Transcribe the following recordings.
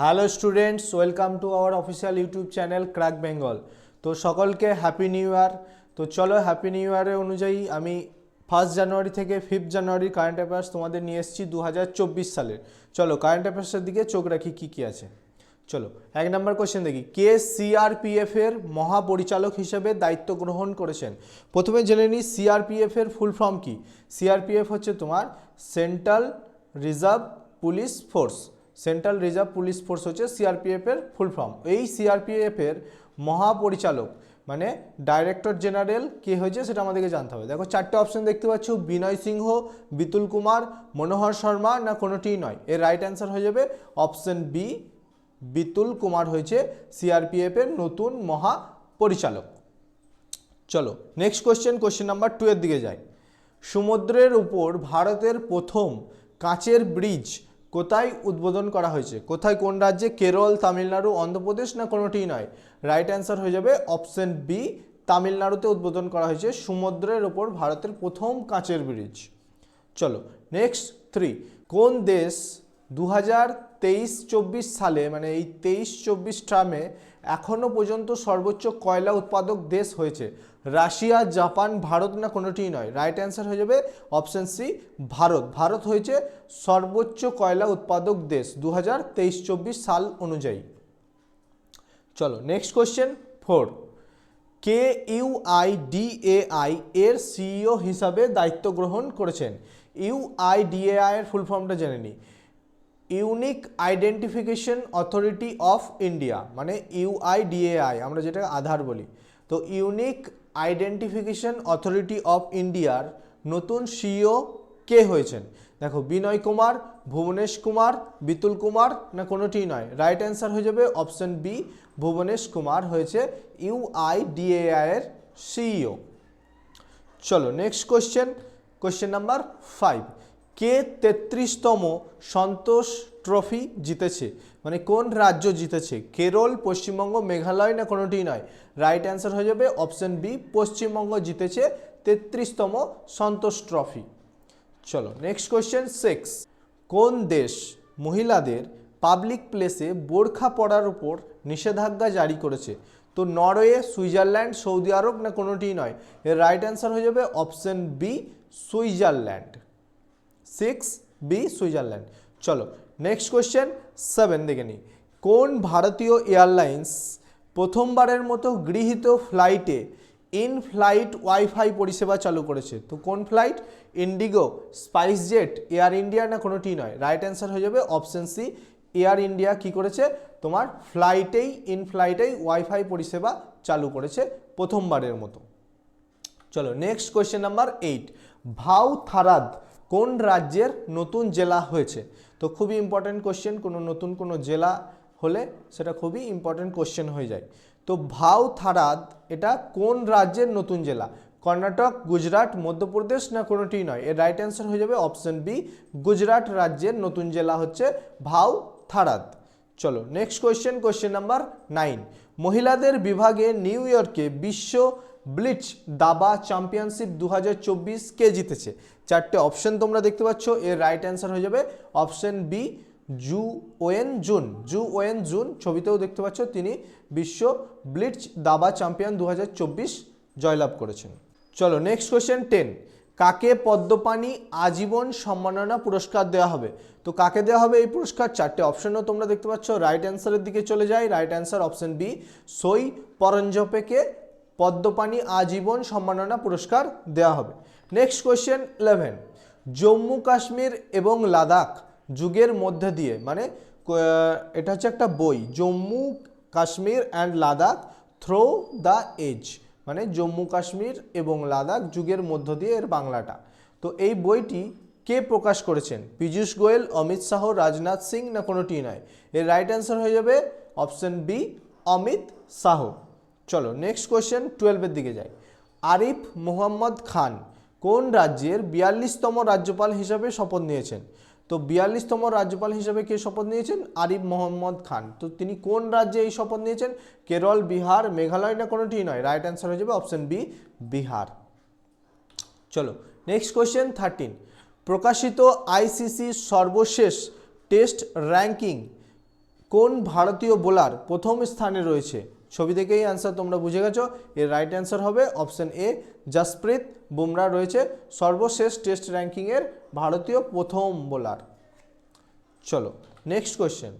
Hello students, welcome to our official YouTube channel crack Bengal. তো সকলকে happy new year. তো চলো হ্যাপি নিউ ইয়ারের অনুযায়ী আমি 1 জানুয়ারি থেকে 5 জানুয়ারি কারেন্ট অ্যাফেয়ার্স তোমাদের নিয়ে এসেছি 2024 সালের। চলো কারেন্ট অ্যাফেয়ার্সের দিকে চোখ রাখি কী কী আছে। চলো 1 নম্বর কোশ্চেন দেখি, কে সিআরপিএফ এর মহাপরিচালক হিসেবে দায়িত্ব গ্রহণ করেছেন? প্রথমে জেনে নিই সিআরপিএফ এর ফুল ফর্ম কি। সিআরপিএফ হচ্ছে তোমার central reserve police force. Central reserve police force হচ্ছে সিআরপিএফ এর ফুল ফর্ম। এই সিআরপিএফ এর মহাপরিচালক মানে ডাইরেক্টর জেনারেল কে হয়েছে সেটা আমাদেরকে জানতে হবে। দেখো 4টে অপশন দেখতে পাচ্ছ, বিনয় সিংহ, বিতুল কুমার, মনোহর শর্মা, না কোনোটিই নয়। এর রাইট অ্যান্সার হয়ে যাবে অপশন বি, বিতুল কুমার হয়েছে সিআরপিএফ এর নতুন মহাপরিচালক। চলো নেক্সট কোশ্চেন নাম্বার 2 এর দিকে যাই। সমুদ্রের উপর ভারতের প্রথম কাঁচের ব্রিজ কোথায় উদ্বোধন করা হয়েছে? কোথায়, কোন রাজ্যে? কেরল, তামিলনাড়ু, অন্ধ্রপ্রদেশ, না কোনোটিই নয়। রাইট অ্যান্সার হয়ে যাবে অপশন বি, তামিলনাড়ুতে উদ্বোধন করা হয়েছে সমুদ্রের উপর ভারতের প্রথম কাঁচের ব্রিজ। চলো নেক্সট 3, কোন দেশ 2023-24 সালে মানে এই 23-24 টার্মে এখনও পর্যন্ত সর্বোচ্চ কয়লা উৎপাদক দেশ হয়েছে? রাশিয়া, জাপান, ভারত, না কোনোটিই নয়। রাইট অ্যান্সার হয়ে যাবে অপশন সি, ভারত। ভারত হয়েছে সর্বোচ্চ কয়লা উৎপাদক দেশ 2023-24 সাল অনুযায়ী। চলো নেক্সট কোশ্চেন 4, KUIDAI এর সিইও হিসাবে দায়িত্ব গ্রহণ করেছেন? ইউআইডিএআই এর ফুল ফর্মটা জেনে নিই। Unique identification authority of India মানে ইউআইডিএআই, আমরা যেটা আধার বলি। তো ইউনিক আইডেন্টিফিকেশন অথরিটি অফ ইন্ডিয়ার নতুন সিইও কে হয়েছেন? দেখো, বিনয় কুমার, ভুবনেশ কুমার, বিতুল কুমার, না কোনোটিই নয়। রাইট অ্যান্সার হয়ে যাবে অপশন বি, ভুবনেশ কুমার হয়েছে ইউআইডিএআই এর সিইও। চলো নেক্সট কোশ্চেন নাম্বার 5, কে 33তম সন্তোষ ট্রফি জিতেছে? মানে কোন রাজ্য জিতেছে? কেরল, পশ্চিমবঙ্গ, মেঘালয়, না কোনোটিই নয়। রাইট অ্যান্সার হয়ে যাবে অপশন বি, পশ্চিমবঙ্গ জিতেছে 33তম সন্তোষ ট্রফি। চলো নেক্সট কোশ্চেন 6, কোন দেশ মহিলাদের পাবলিক প্লেসে বোরখা পরার উপর নিষেধাজ্ঞা জারি করেছে? তো নরওয়ে, সুইজারল্যান্ড, সৌদি আরব, না কোনোটিই নয়। এর রাইট অ্যান্সার হয়ে যাবে option B, Switzerland. 6B Switzerland. চলো নেক্সট কোশ্চেন 7 দেখে নিই, কোন ভারতীয় এয়ারলাইন্স প্রথমবারের মতো গৃহীত ফ্লাইটে ইন ফ্লাইট ওয়াইফাই পরিষেবা চালু করেছে? তো কোন flight? Indigo, SpiceJet, air India, না কোনোটিই নয়। রাইট অ্যান্সার হয়ে যাবে অপশন সি, এয়ার ইন্ডিয়া কি করেছে তোমার ফ্লাইটেই ইন ফ্লাইটেই ওয়াইফাই পরিষেবা চালু করেছে প্রথমবারের মতো। চলো নেক্সট কোশ্চেন নাম্বার 8, ভাউথারাদ কোন রাজ্যের নতুন জেলা হয়েছে? তো খুবই ইম্পর্টেন্ট কোশ্চেন, নতুন কোনো জেলা হলে সেটা খুবই ইম্পর্টেন্ট কোশ্চেন হয়ে যায়। তো ভাউথারাদ এটা কোন রাজ্যের নতুন জেলা? কর্ণাটক, গুজরাট, মধ্যপ্রদেশ, না কোনোটিই নয়। এর রাইট অ্যান্সার হয়ে যাবে অপশন বি, গুজরাট রাজ্যের নতুন জেলা হচ্ছে ভাউথারাদ। চলো নেক্সট কোশ্চেন নাম্বার 9, মহিলাদের বিভাগে নিউ ইয়র্কে বিশ্ব ব্লিটজ দাবা চ্যাম্পিয়নশিপ 2024 কে জিতেছে? 4টে অপশন তোমরা দেখতে পাচ্ছ। এর রাইট অ্যান্সার হয়ে যাবে অপশন বি, জু ওয়েন জুন। ছবিতেও দেখতে পাচ্ছ তিনি বিশ্ব ব্লিটজ দাবা চ্যাম্পিয়ন 2024 জয়লাভ করেছেন। চলো নেক্সট কোশ্চেন 10, কাকে পদ্মপাণি আজীবন সম্মাননা পুরস্কার দেওয়া হবে? তো কাকে দেওয়া হবে এই পুরস্কার? 4টে অপশনও তোমরা দেখতে পাচ্ছ। রাইট অ্যান্সারের দিকে চলে যাই। রাইট অ্যান্সার অপশন বি, সই পরঞ্জপেকে পদ্মপাণি আজীবন সম্মাননা পুরস্কার দেওয়া হবে। নেক্সট কোশ্চেন 11, জম্মু কাশ্মীর এবং লাদাখ যুগের মধ্যে দিয়ে মানে এটা হচ্ছে একটা বই, Jammu Kashmir and Ladakh through the age মানে জম্মু কাশ্মীর এবং লাদাখ যুগের মধ্য দিয়ে এর বাংলাটা। তো এই বইটি কে প্রকাশ করেছেন? পীযূষ গোয়েল, অমিত শাহ, রাজনাথ সিং, না কোনোটিই নয়। এর রাইট অ্যান্সার হয়ে যাবে অপশন বি, অমিত শাহ। চলো নেক্সট কোশ্চেন 12 এর দিকে যাই। আরিফ মোহাম্মদ খান কোন রাজ্যের 42তম রাজ্যপাল হিসাবে শপথ নিয়েছেন? তো 42তম রাজ্যপাল হিসাবে কে শপথ নিয়েছেন? আরিফ মোহাম্মদ খান। তো তিনি কোন রাজ্যে এই শপথ নিয়েছেন? কেরল, বিহার, মেঘালয়, না কোনোটিই নয়। রাইট অ্যান্সার হয়ে যাবে অপশন বি, বিহার। চলো নেক্সট কোশ্চেন 13, প্রকাশিত আইসিসি সর্বশেষ টেস্ট র্যাঙ্কিং কোন ভারতীয় বোলার প্রথম স্থানে রয়েছে? ছবি থেকেই অ্যান্সার তোমরা বুঝে গেছো। এর রাইট অ্যান্সার হবে অপশন এ, জসপ্রীত বুমরা রয়েছে সর্বশেষ টেস্ট র্যাঙ্কিংয়ের ভারতীয় প্রথম বোলার। চলো নেক্সট কোয়েশ্চেন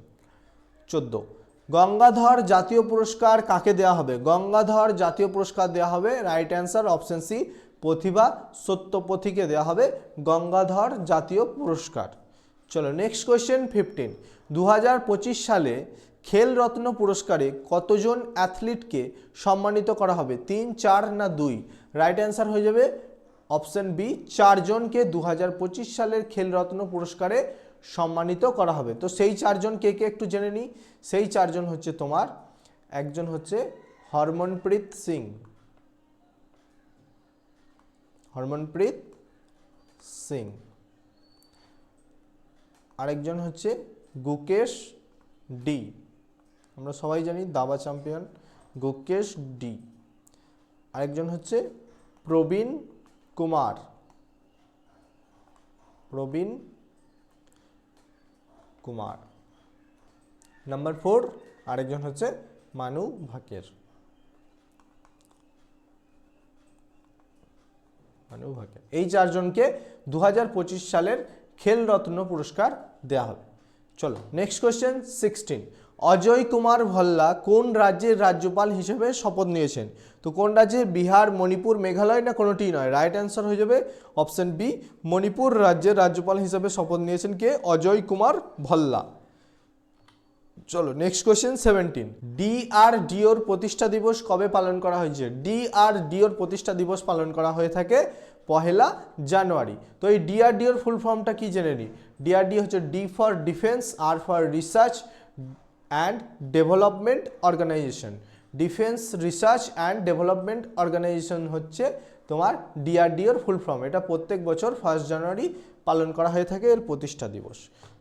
14, গঙ্গাধর জাতীয় পুরস্কার কাকে দেওয়া হবে? গঙ্গাধর জাতীয় পুরস্কার দেওয়া হবে, রাইট অ্যান্সার অপশন সি, প্রতিভা সত্যপথীকে দেওয়া হবে গঙ্গাধর জাতীয় পুরস্কার। চলো নেক্সট কোয়েশ্চেন 15, 2025 সালে খেল রত্ন পুরস্কারে কতজন অ্যাথলিটকে সম্মানিত করা হবে? 3, 4 না 2? রাইট অ্যান্সার হয়ে যাবে অপশন বি, 4 জনকে 2025 সালের খেল রত্ন পুরস্কারে সম্মানিত করা হবে। তো সেই 4 জন কে কে একটু জেনে নিই। সেই 4 জন হচ্ছে তোমার, একজন হচ্ছে হরমনপ্রীত সিং, হরমনপ্রীত সিং, আরেকজন হচ্ছে গুকেশ ডি, আমরা সবাই জানি দাবা চ্যাম্পিয়ন গুকেশ ডি, আরেকজন হচ্ছে প্রবীণ কুমার, প্রবীণ কুমার, নাম্বার 4 আরেকজন হচ্ছে মানু ভাকের, মানু ভাকের। এই 4 জনকে 2025 সালের খেল রত্ন পুরস্কার দেওয়া হবে। চলো next question 16, Ajay Kumar Volga কোন রাজ্যের রাজ্যপাল হিসেবে শপথ নিয়েছেন? তো কোন রাজ্যে? বিহার, মণিপুর, মেঘালয় না কোনোটিই নয়? রাইট অ্যান্সার হয়ে যাবে অপশন বি, মণিপুর রাজ্যের রাজ্যপাল হিসেবে শপথ নিয়েছেন কে? অজয় কুমার ভল্লা। চলো নেক্সট কোয়েশ্চেন 17, ডিআরডিওর প্রতিষ্ঠা দিবস কবে পালন করা হয়েছে? ডিআরডিওর প্রতিষ্ঠা দিবস পালন করা হয়ে থাকে 1 জানুয়ারি। তো এই ডিআরডিওর ফুল ফর্মটা কি জেনে নিই। ডিআরডিও হচ্ছে D for defence, R for research and development organisation. Defence research and development organisation হচ্ছে তোমার ডিআরডিওর ফুল ফর্ম। এটা প্রত্যেক বছর 1 জানুয়ারি পালন করা হয়ে থাকে এর প্রতিষ্ঠা দিবস।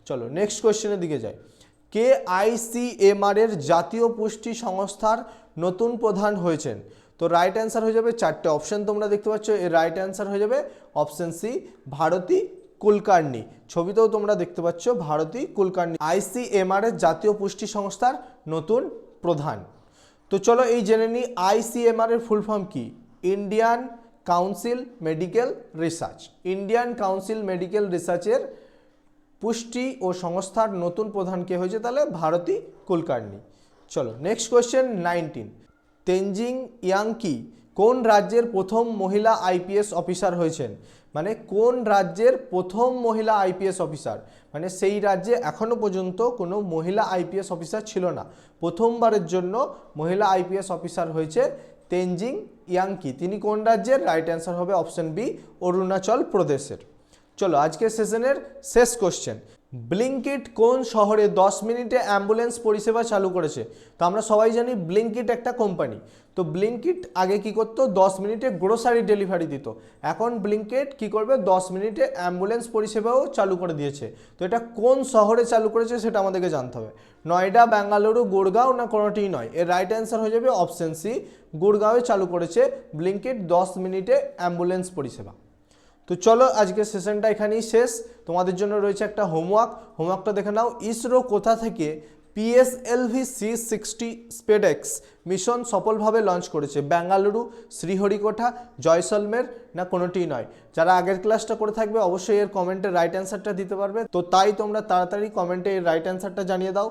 চলো নেক্সট কোয়েশ্চেনের দিকে যাই। কে আইসিএমআর এর জাতীয় পুষ্টি সংস্থার নতুন প্রধান হয়েছেন? তো রাইট অ্যান্সার হয়ে যাবে, 4টে অপশন তোমরা দেখতে পাচ্ছ, এর রাইট অ্যান্সার হয়ে যাবে অপশন সি, ভারতী কুলকার্নি। ছবিতেও তোমরা দেখতে পাচ্ছ ভারতী কুলকার্নি আইসিএমআর এর জাতীয় পুষ্টি সংস্থার নতুন প্রধান। তো চলো এই জেনে নিই আইসিএমআর এর ফুল ফর্ম কি। Indian council medical research. Indian council medical রিসার্চের পুষ্টি ও সংস্থার নতুন প্রধান কে হয়েছে? তাহলে ভারতী কুলকার্নি। চলো নেক্সট কোয়েশ্চেন 19, তেনজিং ইয়াংকি কোন রাজ্যের প্রথম মহিলা আইপিএস অফিসার হয়েছেন? মানে কোন রাজ্যের প্রথম মহিলা আইপিএস অফিসার, মানে সেই রাজ্যে এখনো পর্যন্ত কোনো মহিলা আইপিএস অফিসার ছিল না, প্রথমবারের জন্য মহিলা আইপিএস অফিসার হয়েছে তেনজিং ইয়াংকি। তিনি কোন রাজ্যের? রাইট অ্যান্সার হবে অপশন বি, অরুণাচল প্রদেশের। চলো আজকের সেশনের শেষ কোশ্চেন, ব্লিঙ্কিট কোন শহরে 10 মিনিটে অ্যাম্বুলেন্স পরিষেবা চালু করেছে? তো আমরা সবাই জানি ব্লিঙ্কিট একটা কোম্পানি। তো ব্লিঙ্কিট আগে কি করতো? 10 মিনিটে গ্রোসারি ডেলিভারি দিত। এখন ব্লিঙ্কিট কি করবে? 10 মিনিটে অ্যাম্বুলেন্স পরিষেবাও চালু করে দিয়েছে। তো এটা কোন শহরে চালু করেছে সেটা আমাদেরকে জানতে হবে। নয়ডা, বেঙ্গালুরু, গুড়গাঁও না কোনোটিই নয়? এর রাইট অ্যান্সার হয়ে যাবে অপশন সি, গুড়গাঁওয়ে চালু করেছে ব্লিঙ্কিট 10 মিনিটে অ্যাম্বুলেন্স পরিষেবা। তো চলো আজকের সেশনটা এখানেই শেষ। তোমাদের জন্য রয়েছে একটা হোমওয়ার্কটা দেখে নাও। ইসরো কোথা থেকে পিএসএলভি C60 স্পেডএক্স মিশন সফলভাবে লঞ্চ করেছে? বেঙ্গালুরু, শ্রীহরিকোটা, জয়সলমের না কোনোটিই নয়? যারা আগের ক্লাসটা করে থাকবে অবশ্যই এর কমেন্টে রাইট অ্যান্সারটা দিতে পারবে। তো তাই তোমরা তাড়াতাড়ি কমেন্টে এর রাইট অ্যান্সারটা জানিয়ে দাও।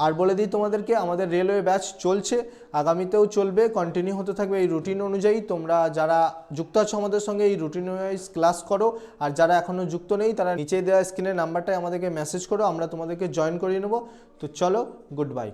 আর বলে দিই তোমাদেরকে, আমাদের রেলওয়ে ব্যাচ চলছে, আগামীতেও চলবে, কন্টিনিউ হতে থাকবে এই রুটিন অনুযায়ী। তোমরা যারা যুক্ত আছো আমাদের সঙ্গে এই রুটিন ওয়াইজ ক্লাস করো, আর যারা এখনও যুক্ত নেই তারা নিচে দেওয়া স্ক্রিনের নাম্বারটায় আমাদেরকে মেসেজ করো, আমরা তোমাদেরকে জয়েন করিয়ে নেবো। তো চলো, গুড বাই।